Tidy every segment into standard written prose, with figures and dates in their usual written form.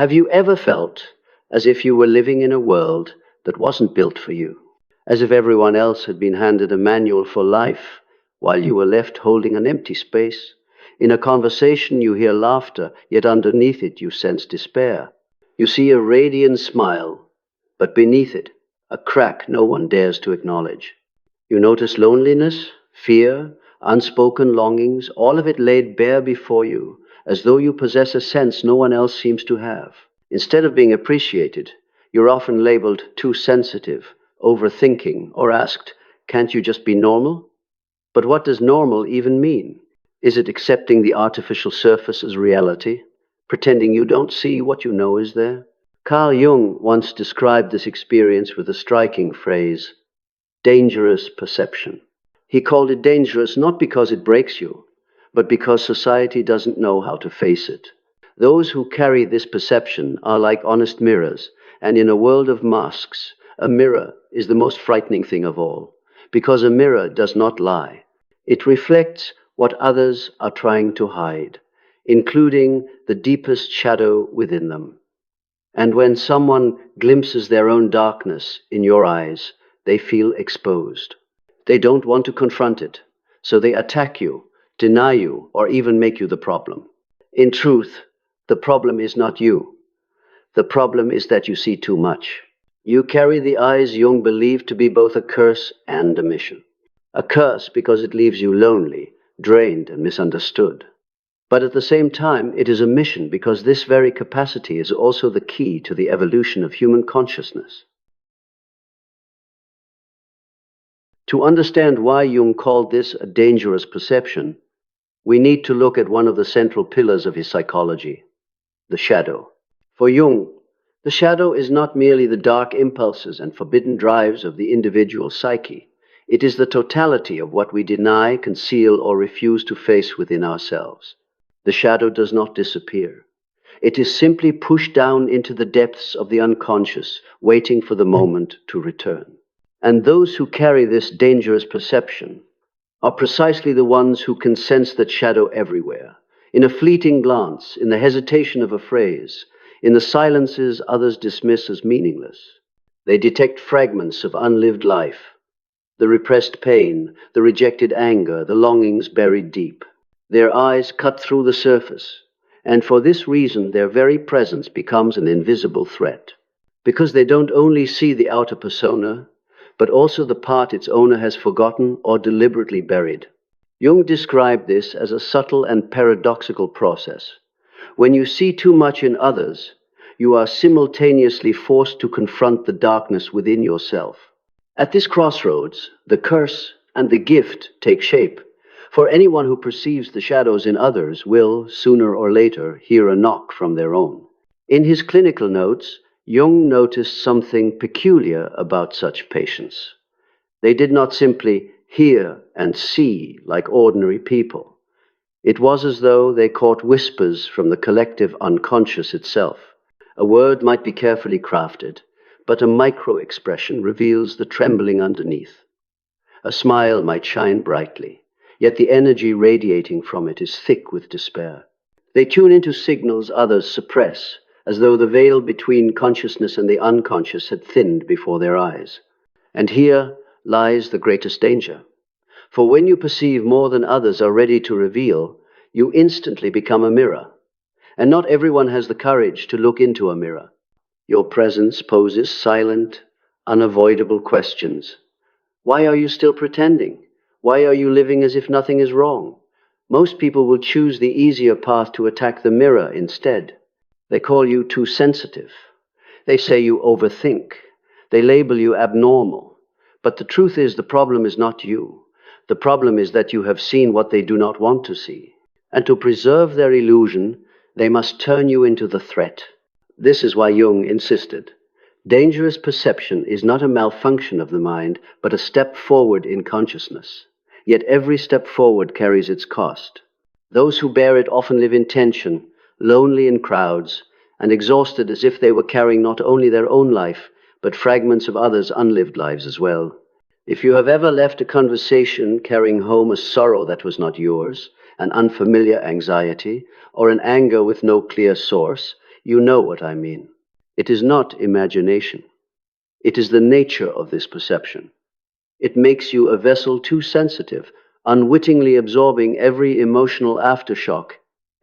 Have you ever felt as if you were living in a world that wasn't built for you? As if everyone else had been handed a manual for life while you were left holding an empty space? In a conversation you hear laughter, yet underneath it you sense despair. You see a radiant smile, but beneath it, a crack no one dares to acknowledge. You notice loneliness, fear, unspoken longings, all of it laid bare before you, as though you possess a sense no one else seems to have. Instead of being appreciated, you're often labeled too sensitive, overthinking, or asked, "Can't you just be normal?" But what does normal even mean? Is it accepting the artificial surface as reality, pretending you don't see what you know is there? Carl Jung once described this experience with a striking phrase: dangerous perception. He called it dangerous not because it breaks you, but because society doesn't know how to face it. Those who carry this perception are like honest mirrors, and in a world of masks, a mirror is the most frightening thing of all, because a mirror does not lie. It reflects what others are trying to hide, including the deepest shadow within them. And when someone glimpses their own darkness in your eyes, they feel exposed. They don't want to confront it, so they attack you, deny you, or even make you the problem. In truth, the problem is not you. The problem is that you see too much. You carry the eyes Jung believed to be both a curse and a mission. A curse because it leaves you lonely, drained, and misunderstood. But at the same time, it is a mission because this very capacity is also the key to the evolution of human consciousness. To understand why Jung called this a dangerous perception, we need to look at one of the central pillars of his psychology, the shadow. For Jung, the shadow is not merely the dark impulses and forbidden drives of the individual psyche. It is the totality of what we deny, conceal, or refuse to face within ourselves. The shadow does not disappear. It is simply pushed down into the depths of the unconscious, waiting for the moment to return. And those who carry this dangerous perception are precisely the ones who can sense that shadow everywhere, in a fleeting glance, in the hesitation of a phrase, in the silences others dismiss as meaningless. They detect fragments of unlived life, the repressed pain, the rejected anger, the longings buried deep. Their eyes cut through the surface, and for this reason their very presence becomes an invisible threat. Because they don't only see the outer persona, but also the part its owner has forgotten or deliberately buried. Jung described this as a subtle and paradoxical process. When you see too much in others, you are simultaneously forced to confront the darkness within yourself. At this crossroads, the curse and the gift take shape. For anyone who perceives the shadows in others will, sooner or later, hear a knock from their own. In his clinical notes, Jung noticed something peculiar about such patients. They did not simply hear and see like ordinary people. It was as though they caught whispers from the collective unconscious itself. A word might be carefully crafted, but a micro-expression reveals the trembling underneath. A smile might shine brightly, yet the energy radiating from it is thick with despair. They tune into signals others suppress, as though the veil between consciousness and the unconscious had thinned before their eyes. And here lies the greatest danger. For when you perceive more than others are ready to reveal, you instantly become a mirror. And not everyone has the courage to look into a mirror. Your presence poses silent, unavoidable questions. Why are you still pretending? Why are you living as if nothing is wrong? Most people will choose the easier path to attack the mirror instead. They call you too sensitive. They say you overthink. They label you abnormal. But the truth is, the problem is not you. The problem is that you have seen what they do not want to see. And to preserve their illusion, they must turn you into the threat. This is why Jung insisted. Dangerous perception is not a malfunction of the mind, but a step forward in consciousness. Yet every step forward carries its cost. Those who bear it often live in tension, lonely in crowds, and exhausted as if they were carrying not only their own life, but fragments of others' unlived lives as well. If you have ever left a conversation carrying home a sorrow that was not yours, an unfamiliar anxiety, or an anger with no clear source, You know what I mean. It is not imagination. It is the nature of this perception. It makes you a vessel too sensitive, unwittingly absorbing every emotional aftershock,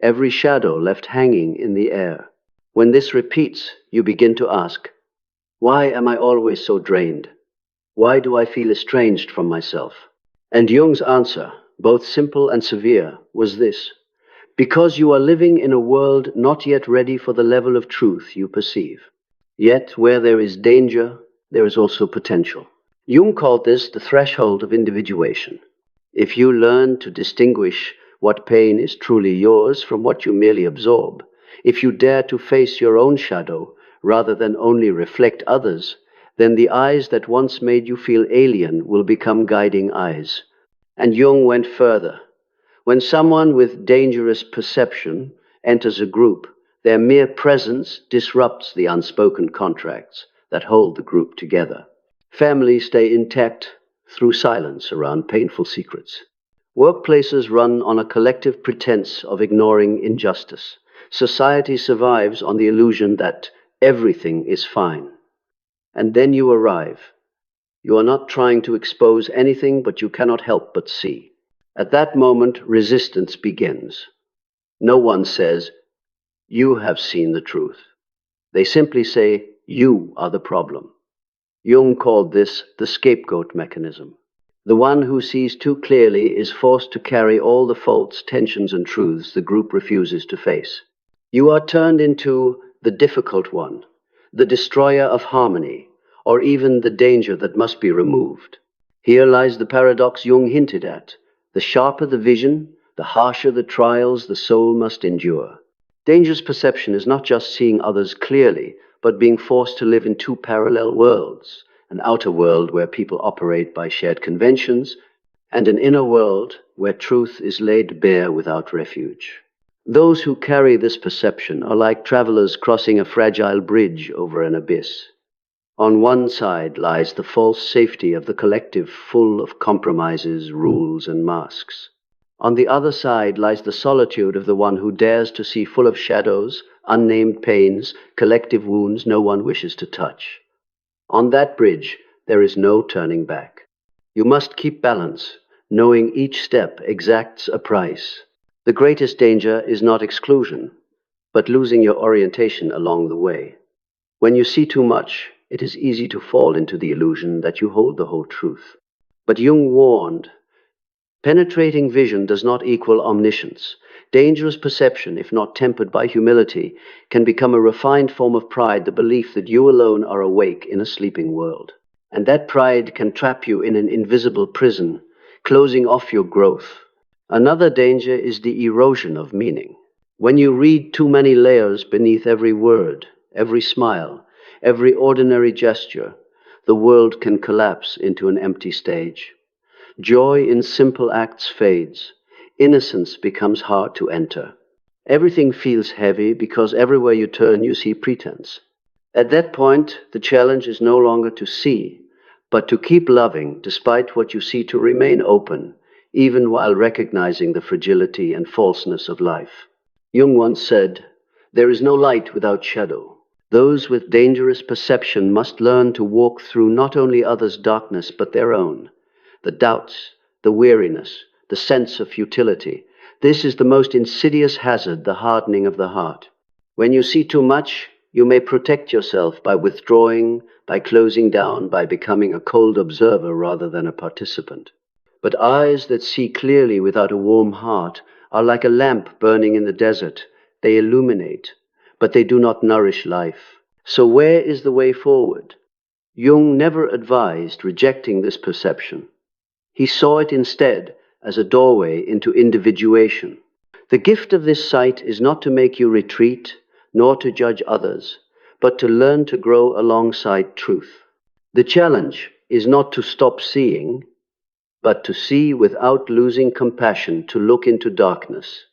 every shadow left hanging in the air. When this repeats, you begin to ask, why am I always so drained? Why do I feel estranged from myself? And Jung's answer, both simple and severe, was this: because you are living in a world not yet ready for the level of truth you perceive. Yet, where there is danger, there is also potential. Jung called this the threshold of individuation. If you learn to distinguish what pain is truly yours from what you merely absorb, if you dare to face your own shadow rather than only reflect others, then the eyes that once made you feel alien will become guiding eyes. And Jung went further. When someone with dangerous perception enters a group, their mere presence disrupts the unspoken contracts that hold the group together. Families stay intact through silence around painful secrets. Workplaces run on a collective pretense of ignoring injustice. Society survives on the illusion that everything is fine. And then you arrive. You are not trying to expose anything, but you cannot help but see. At that moment, resistance begins. No one says, "You have seen the truth." They simply say, "You are the problem." Jung called this the scapegoat mechanism. The one who sees too clearly is forced to carry all the faults, tensions, and truths the group refuses to face. You are turned into the difficult one, the destroyer of harmony, or even the danger that must be removed. Here lies the paradox Jung hinted at. The sharper the vision, the harsher the trials the soul must endure. Dangerous perception is not just seeing others clearly, but being forced to live in two parallel worlds: an outer world where people operate by shared conventions, and an inner world where truth is laid bare without refuge. Those who carry this perception are like travelers crossing a fragile bridge over an abyss. On one side lies the false safety of the collective, full of compromises, rules, and masks. On the other side lies the solitude of the one who dares to see, full of shadows, unnamed pains, collective wounds no one wishes to touch. On that bridge, there is no turning back. You must keep balance, knowing each step exacts a price. The greatest danger is not exclusion, but losing your orientation along the way. When you see too much, it is easy to fall into the illusion that you hold the whole truth. But Jung warned, penetrating vision does not equal omniscience. Dangerous perception, if not tempered by humility, can become a refined form of pride, the belief that you alone are awake in a sleeping world. And that pride can trap you in an invisible prison, closing off your growth. Another danger is the erosion of meaning. When you read too many layers beneath every word, every smile, every ordinary gesture, the world can collapse into an empty stage. Joy in simple acts fades. Innocence becomes hard to enter. Everything feels heavy because everywhere you turn you see pretense. At that point, the challenge is no longer to see, but to keep loving despite what you see, to remain open, even while recognizing the fragility and falseness of life. Jung once said, "There is no light without shadow." Those with dangerous perception must learn to walk through not only others' darkness, but their own. The doubts, the weariness, the sense of futility. This is the most insidious hazard, the hardening of the heart. When you see too much, you may protect yourself by withdrawing, by closing down, by becoming a cold observer rather than a participant. But eyes that see clearly without a warm heart are like a lamp burning in the desert. They illuminate, but they do not nourish life. So where is the way forward? Jung never advised rejecting this perception. He saw it instead as a doorway into individuation. The gift of this sight is not to make you retreat, nor to judge others, but to learn to grow alongside truth. The challenge is not to stop seeing, but to see without losing compassion, to look into darkness,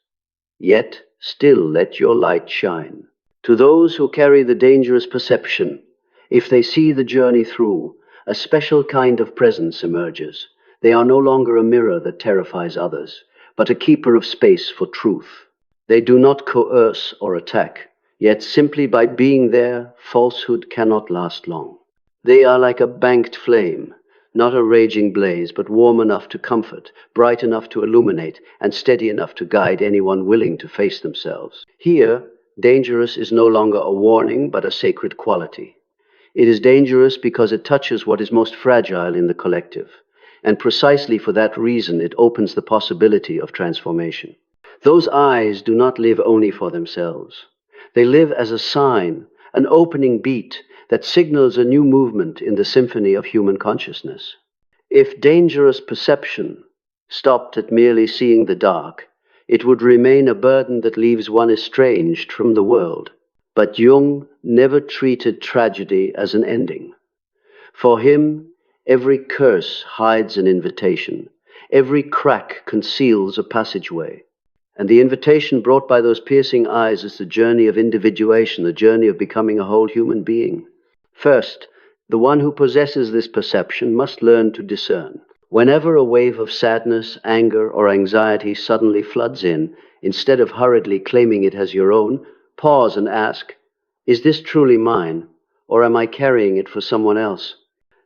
yet still let your light shine. To those who carry the dangerous perception, if they see the journey through, a special kind of presence emerges. They are no longer a mirror that terrifies others, but a keeper of space for truth. They do not coerce or attack. Yet simply by being there, falsehood cannot last long. They are like a banked flame, not a raging blaze, but warm enough to comfort, bright enough to illuminate, and steady enough to guide anyone willing to face themselves. Here, dangerous is no longer a warning, but a sacred quality. It is dangerous because it touches what is most fragile in the collective, and precisely for that reason it opens the possibility of transformation. Those eyes do not live only for themselves. They live as a sign, an opening beat that signals a new movement in the symphony of human consciousness. If dangerous perception stopped at merely seeing the dark, it would remain a burden that leaves one estranged from the world. But Jung never treated tragedy as an ending. For him, every curse hides an invitation, every crack conceals a passageway. And the invitation brought by those piercing eyes is the journey of individuation, the journey of becoming a whole human being. First, the one who possesses this perception must learn to discern. Whenever a wave of sadness, anger, or anxiety suddenly floods in, instead of hurriedly claiming it as your own, pause and ask, is this truly mine, or am I carrying it for someone else?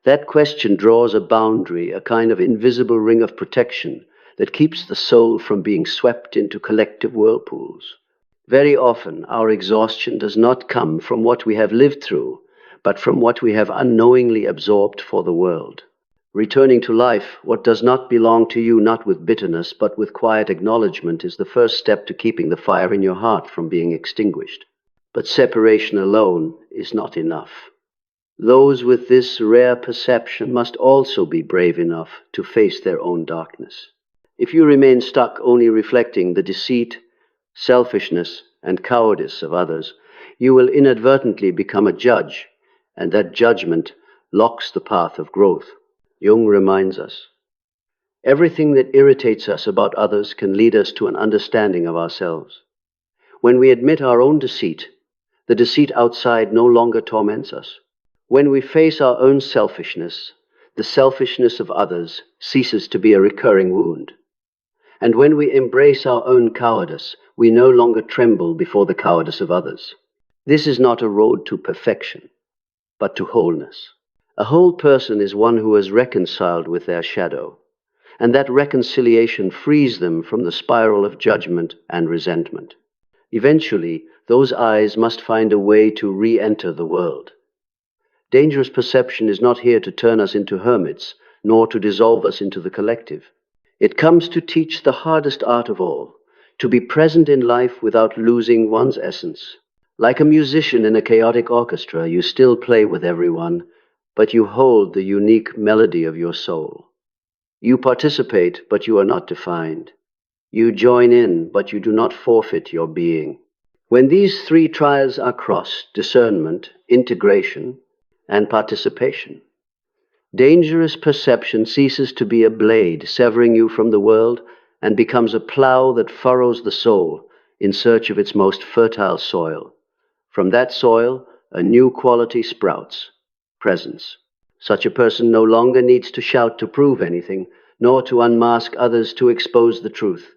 That question draws a boundary, a kind of invisible ring of protection that keeps the soul from being swept into collective whirlpools. Very often, our exhaustion does not come from what we have lived through, but from what we have unknowingly absorbed for the world. Returning to life, what does not belong to you, not with bitterness, but with quiet acknowledgement, is the first step to keeping the fire in your heart from being extinguished. But separation alone is not enough. Those with this rare perception must also be brave enough to face their own darkness. If you remain stuck only reflecting the deceit, selfishness, and cowardice of others, you will inadvertently become a judge, and that judgment blocks the path of growth. Jung reminds us, everything that irritates us about others can lead us to an understanding of ourselves. When we admit our own deceit, the deceit outside no longer torments us. When we face our own selfishness, the selfishness of others ceases to be a recurring wound. And when we embrace our own cowardice, we no longer tremble before the cowardice of others. This is not a road to perfection, but to wholeness. A whole person is one who has reconciled with their shadow, and that reconciliation frees them from the spiral of judgment and resentment. Eventually, those eyes must find a way to re-enter the world. Dangerous perception is not here to turn us into hermits, nor to dissolve us into the collective. It comes to teach the hardest art of all, to be present in life without losing one's essence. Like a musician in a chaotic orchestra, you still play with everyone, but you hold the unique melody of your soul. You participate, but you are not defined. You join in, but you do not forfeit your being. When these three trials are crossed, discernment, integration, and participation, dangerous perception ceases to be a blade severing you from the world and becomes a plow that furrows the soul in search of its most fertile soil. From that soil, a new quality sprouts, presence. Such a person no longer needs to shout to prove anything, nor to unmask others to expose the truth.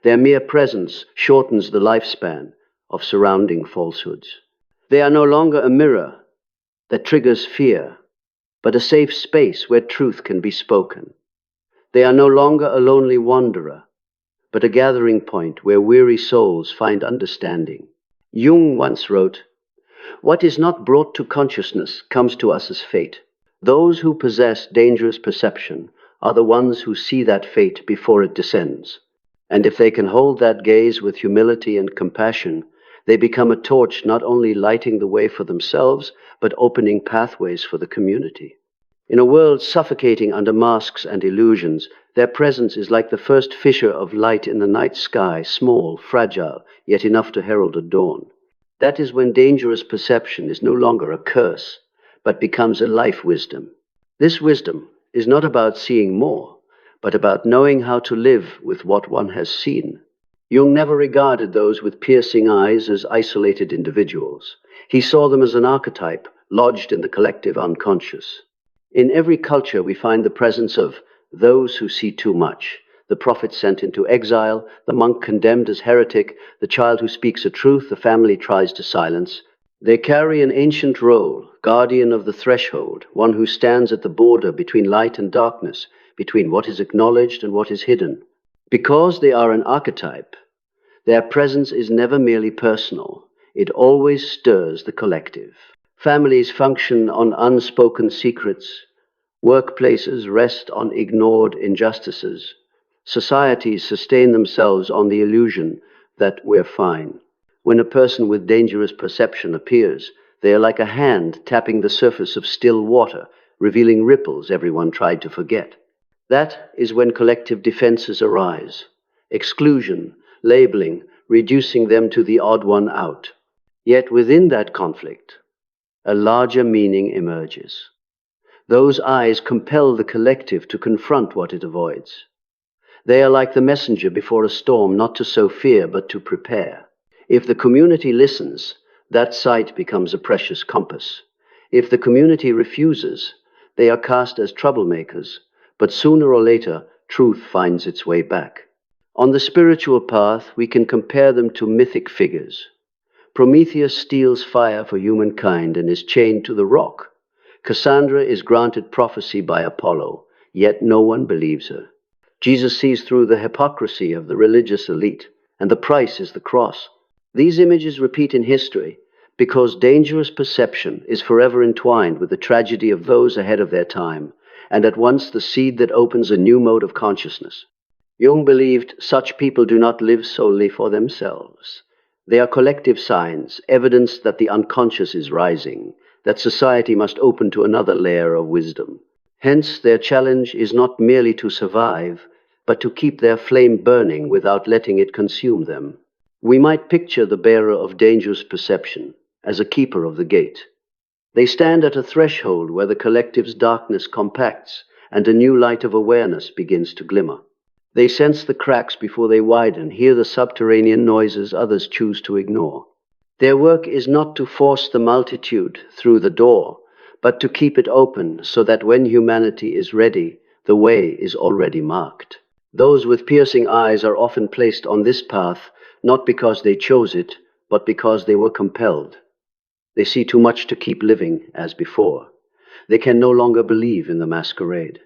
Their mere presence shortens the lifespan of surrounding falsehoods. They are no longer a mirror that triggers fear, but a safe space where truth can be spoken. They are no longer a lonely wanderer, but a gathering point where weary souls find understanding. Jung once wrote, "What is not brought to consciousness comes to us as fate. Those who possess dangerous perception are the ones who see that fate before it descends. And if they can hold that gaze with humility and compassion, they become a torch not only lighting the way for themselves, but opening pathways for the community." In a world suffocating under masks and illusions, their presence is like the first fissure of light in the night sky, small, fragile, yet enough to herald a dawn. That is when dangerous perception is no longer a curse, but becomes a life wisdom. This wisdom is not about seeing more, but about knowing how to live with what one has seen. Jung never regarded those with piercing eyes as isolated individuals. He saw them as an archetype lodged in the collective unconscious. In every culture, we find the presence of those who see too much, the prophet sent into exile, the monk condemned as heretic, the child who speaks a truth the family tries to silence. They carry an ancient role, guardian of the threshold, one who stands at the border between light and darkness, between what is acknowledged and what is hidden. Because they are an archetype, their presence is never merely personal. It always stirs the collective. Families function on unspoken secrets. Workplaces rest on ignored injustices. Societies sustain themselves on the illusion that we're fine. When a person with dangerous perception appears, they are like a hand tapping the surface of still water, revealing ripples everyone tried to forget. That is when collective defenses arise. Exclusion, labeling, reducing them to the odd one out. Yet within that conflict, a larger meaning emerges. Those eyes compel the collective to confront what it avoids. They are like the messenger before a storm, not to sow fear, but to prepare. If the community listens, that sight becomes a precious compass. If the community refuses, they are cast as troublemakers, but sooner or later, truth finds its way back. On the spiritual path, we can compare them to mythic figures. Prometheus steals fire for humankind and is chained to the rock. Cassandra is granted prophecy by Apollo, yet no one believes her. Jesus sees through the hypocrisy of the religious elite, and the price is the cross. These images repeat in history because dangerous perception is forever entwined with the tragedy of those ahead of their time, and at once the seed that opens a new mode of consciousness. Jung believed such people do not live solely for themselves. They are collective signs, evidence that the unconscious is rising, that society must open to another layer of wisdom. Hence, their challenge is not merely to survive, but to keep their flame burning without letting it consume them. We might picture the bearer of dangerous perception as a keeper of the gate. They stand at a threshold where the collective's darkness compacts and a new light of awareness begins to glimmer. They sense the cracks before they widen, hear the subterranean noises others choose to ignore. Their work is not to force the multitude through the door, but to keep it open so that when humanity is ready, the way is already marked. Those with piercing eyes are often placed on this path, not because they chose it, but because they were compelled. They see too much to keep living as before. They can no longer believe in the masquerade.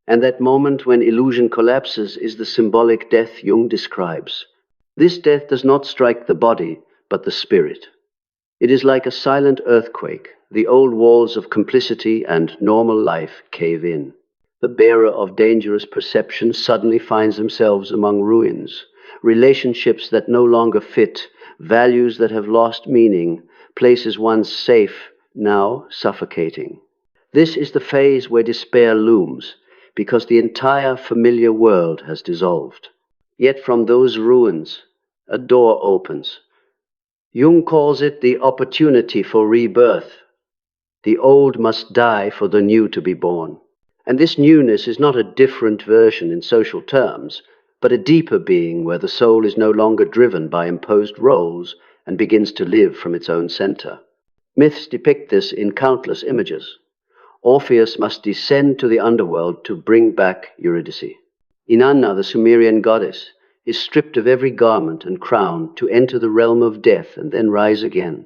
And that moment when illusion collapses is the symbolic death Jung describes. This death does not strike the body, but the spirit. It is like a silent earthquake. The old walls of complicity and normal life cave in. The bearer of dangerous perception suddenly finds themselves among ruins, relationships that no longer fit, values that have lost meaning, places once safe, now suffocating. This is the phase where despair looms, because the entire familiar world has dissolved. Yet from those ruins, a door opens. Jung calls it the opportunity for rebirth. The old must die for the new to be born. And this newness is not a different version in social terms, but a deeper being where the soul is no longer driven by imposed roles and begins to live from its own center. Myths depict this in countless images. Orpheus must descend to the underworld to bring back Eurydice. Inanna, the Sumerian goddess, is stripped of every garment and crown to enter the realm of death and then rise again.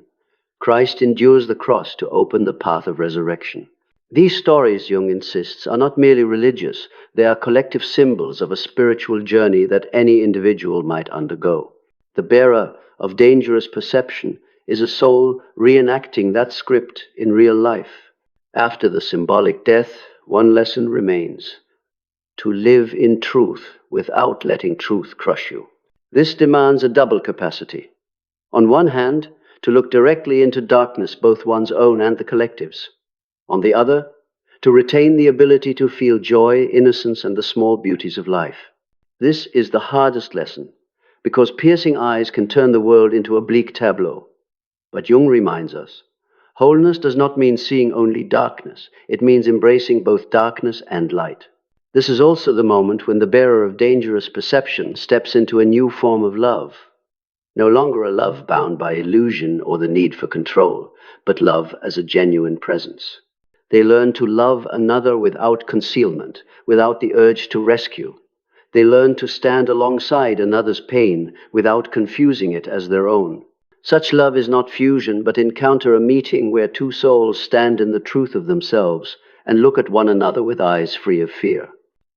Christ endures the cross to open the path of resurrection. These stories, Jung insists, are not merely religious. They are collective symbols of a spiritual journey that any individual might undergo. The bearer of dangerous perception is a soul reenacting that script in real life. After the symbolic death, one lesson remains: to live in truth without letting truth crush you. This demands a double capacity. On one hand, to look directly into darkness, both one's own and the collective's. On the other, to retain the ability to feel joy, innocence, and the small beauties of life. This is the hardest lesson, because piercing eyes can turn the world into a bleak tableau. But Jung reminds us, wholeness does not mean seeing only darkness. It means embracing both darkness and light. This is also the moment when the bearer of dangerous perception steps into a new form of love. No longer a love bound by illusion or the need for control, but love as a genuine presence. They learn to love another without concealment, without the urge to rescue. They learn to stand alongside another's pain without confusing it as their own. Such love is not fusion, but encounter, a meeting where two souls stand in the truth of themselves and look at one another with eyes free of fear.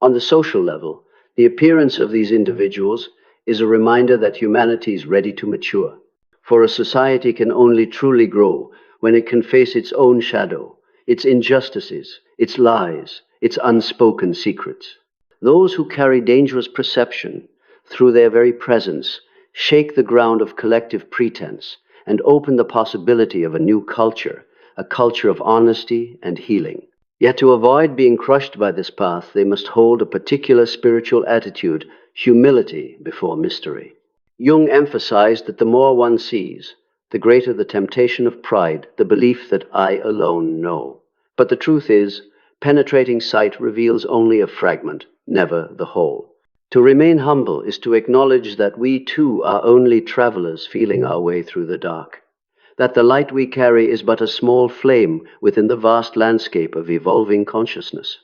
On the social level, the appearance of these individuals is a reminder that humanity is ready to mature. For a society can only truly grow when it can face its own shadow, its injustices, its lies, its unspoken secrets. Those who carry dangerous perception through their very presence shake the ground of collective pretense and open the possibility of a new culture, a culture of honesty and healing. Yet to avoid being crushed by this path, they must hold a particular spiritual attitude, humility before mystery. Jung emphasized that the more one sees, the greater the temptation of pride, the belief that I alone know. But the truth is, penetrating sight reveals only a fragment, never the whole. To remain humble is to acknowledge that we too are only travelers feeling our way through the dark, that the light we carry is but a small flame within the vast landscape of evolving consciousness.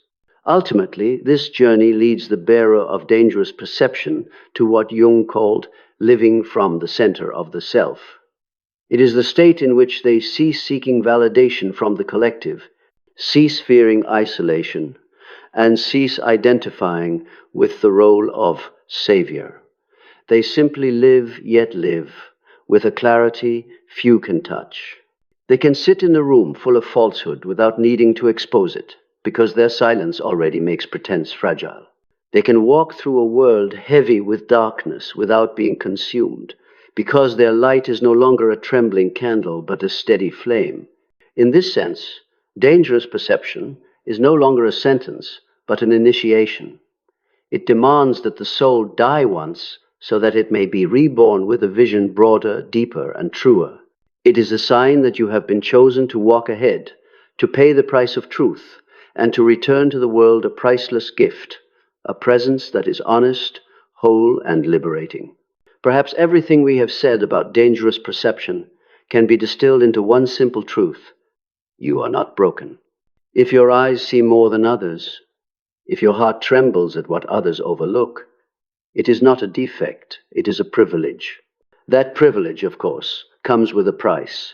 Ultimately, this journey leads the bearer of dangerous perception to what Jung called living from the center of the self. It is the state in which they cease seeking validation from the collective, cease fearing isolation, and cease identifying with the role of savior. They simply live, yet live, with a clarity few can touch. They can sit in a room full of falsehood without needing to expose it, because their silence already makes pretense fragile. They can walk through a world heavy with darkness without being consumed, because their light is no longer a trembling candle, but a steady flame. In this sense, dangerous perception is no longer a sentence, but an initiation. It demands that the soul die once so that it may be reborn with a vision broader, deeper, and truer. It is a sign that you have been chosen to walk ahead, to pay the price of truth, and to return to the world a priceless gift, a presence that is honest, whole, and liberating. Perhaps everything we have said about dangerous perception can be distilled into one simple truth: you are not broken. If your eyes see more than others, if your heart trembles at what others overlook, it is not a defect, it is a privilege. That privilege, of course, comes with a price: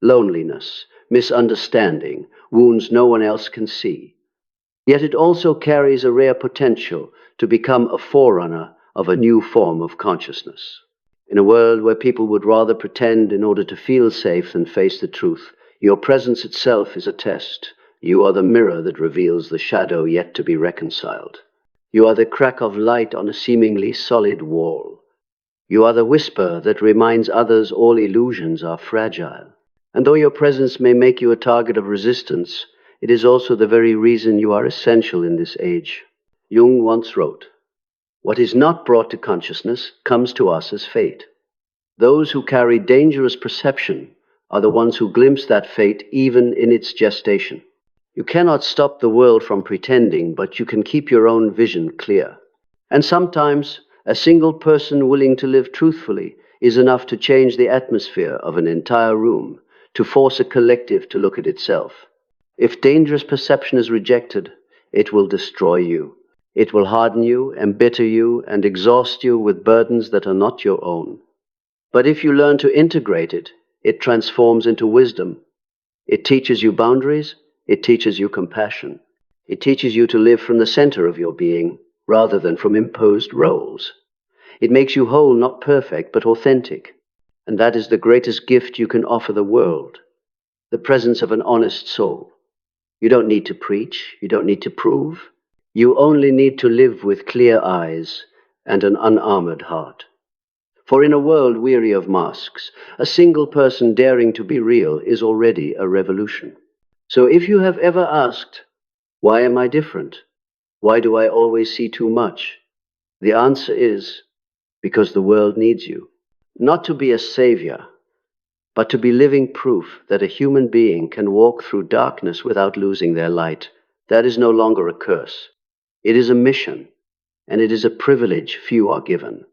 loneliness, misunderstanding, wounds no one else can see. Yet it also carries a rare potential to become a forerunner of a new form of consciousness. In a world where people would rather pretend in order to feel safe than face the truth, your presence itself is a test. You are the mirror that reveals the shadow yet to be reconciled. You are the crack of light on a seemingly solid wall. You are the whisper that reminds others all illusions are fragile. And though your presence may make you a target of resistance, it is also the very reason you are essential in this age. Jung once wrote, "What is not brought to consciousness comes to us as fate." Those who carry dangerous perception are the ones who glimpse that fate even in its gestation. You cannot stop the world from pretending, but you can keep your own vision clear. And sometimes a single person willing to live truthfully is enough to change the atmosphere of an entire room, to force a collective to look at itself. If dangerous perception is rejected, it will destroy you. It will harden you, embitter you, and exhaust you with burdens that are not your own. But if you learn to integrate it, it transforms into wisdom. It teaches you boundaries. It teaches you compassion. It teaches you to live from the center of your being rather than from imposed roles. It makes you whole, not perfect, but authentic. And that is the greatest gift you can offer the world: the presence of an honest soul. You don't need to preach. You don't need to prove. You only need to live with clear eyes and an unarmored heart. For in a world weary of masks, a single person daring to be real is already a revolution. So if you have ever asked, why am I different? Why do I always see too much? The answer is, because the world needs you. Not to be a savior, but to be living proof that a human being can walk through darkness without losing their light. That is no longer a curse. It is a mission, and it is a privilege few are given.